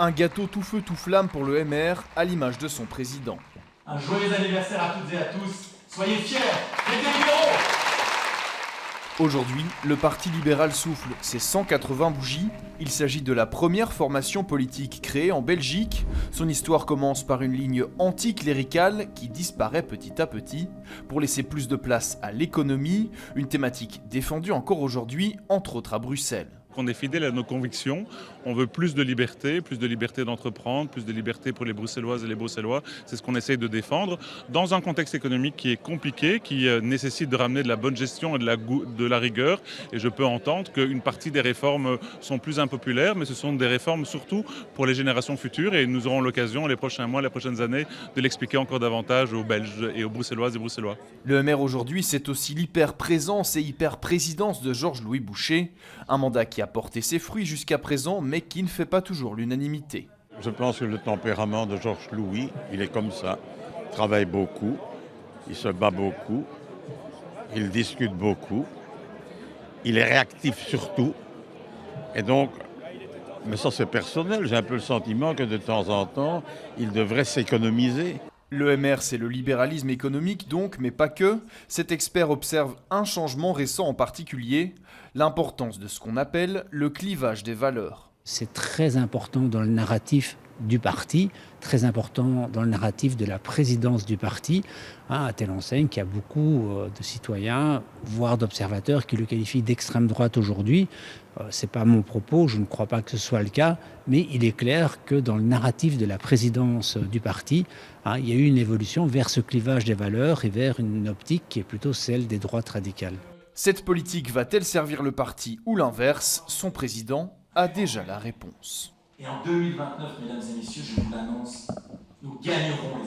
Un gâteau tout feu tout flamme pour le MR, à l'image de son président. Un joyeux anniversaire à toutes et à tous. Soyez fiers des libéraux. Aujourd'hui, le Parti libéral souffle ses 180 bougies. Il s'agit de la première formation politique créée en Belgique. Son histoire commence par une ligne anticléricale qui disparaît petit à petit pour laisser plus de place à l'économie, une thématique défendue encore aujourd'hui, entre autres à Bruxelles. On est fidèle à nos convictions, on veut plus de liberté d'entreprendre, plus de liberté pour les Bruxelloises et les Bruxellois. C'est ce qu'on essaye de défendre dans un contexte économique qui est compliqué, qui nécessite de ramener de la bonne gestion et de la rigueur. Et je peux entendre qu'une partie des réformes sont plus impopulaires, mais ce sont des réformes surtout pour les générations futures. Et nous aurons l'occasion les prochains mois, les prochaines années, de l'expliquer encore davantage aux Belges et aux Bruxelloises et Bruxellois. Le MR aujourd'hui, c'est aussi l'hyper-présence et hyper-présidence de Georges-Louis Boucher, un mandat qui a porté ses fruits jusqu'à présent, mais qui ne fait pas toujours l'unanimité. Je pense que le tempérament de Georges Louis, il est comme ça. Il travaille beaucoup, il se bat beaucoup, il discute beaucoup, il est réactif surtout. Et donc, mais ça c'est personnel, j'ai un peu le sentiment que de temps en temps, il devrait s'économiser. Le MR, c'est le libéralisme économique donc, mais pas que. Cet expert observe un changement récent en particulier, l'importance de ce qu'on appelle le clivage des valeurs. C'est très important dans le narratif du parti, très important dans le narratif de la présidence du parti, à telle enseigne qu'il y a beaucoup de citoyens, voire d'observateurs, qui le qualifient d'extrême droite aujourd'hui. Ce n'est pas mon propos, je ne crois pas que ce soit le cas, mais il est clair que dans le narratif de la présidence du parti, il y a eu une évolution vers ce clivage des valeurs et vers une optique qui est plutôt celle des droites radicales. Cette politique va-t-elle servir le parti ou l'inverse? Son président a déjà la réponse. Et en 2029, mesdames et messieurs, je vous l'annonce, nous gagnerons